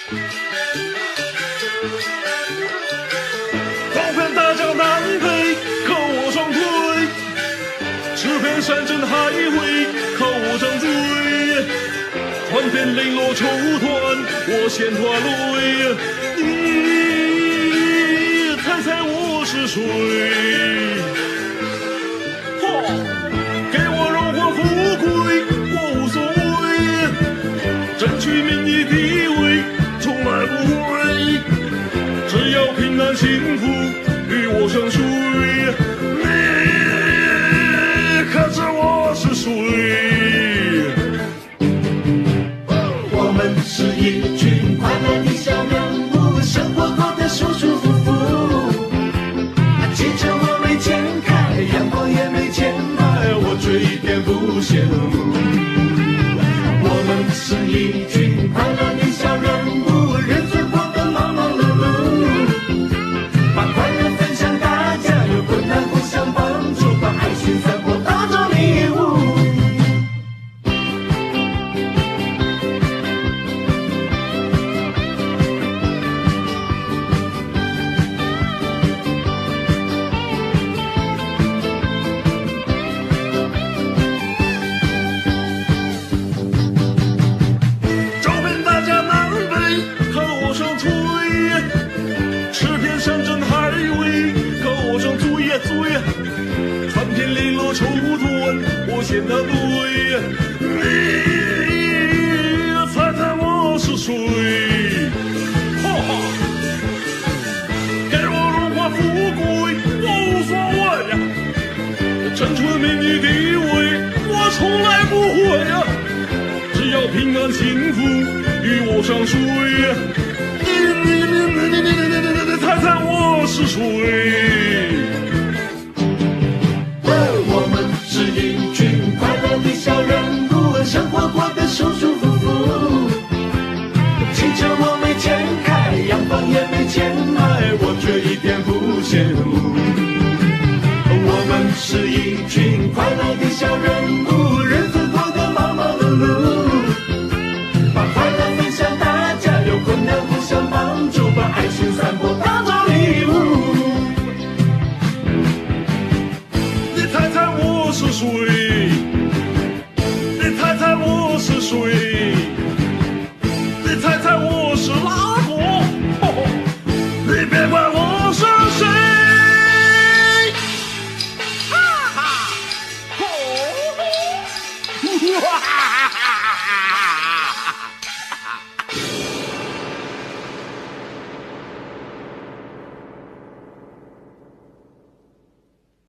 跑遍大江南北，靠我双腿；驰遍山珍海味，靠我张嘴。传遍绫罗绸缎，我先脱泪。你猜猜我是谁？给我荣华富贵，我无所谓。争取名利地位，从来不会。只要平安幸福，与我相随。你可知我是谁？我们是一群快乐的小人物，生活过得舒舒服服。汽车我没钱开，阳光也没钱买，我却一点不羡慕。我们是一群快乐的小人物，日子过得忙忙碌碌，把快乐分享大家，有困难互相帮助，把爱心散播当作礼物。找遍大江南北，靠我双腿；驰遍山珍海味，靠我双嘴。传遍绫罗绸缎，我先拿对。你猜猜我是谁？给我荣华富贵，我无所谓呀。争取名利地位，我从来不会呀。只要平安幸福，与我相随。你猜猜我是谁？我们是一群快乐的小人物，生活过得舒舒服服。汽车我没钱开，洋房也没钱买，我却一点不羡慕。我们是一群快乐的小人物，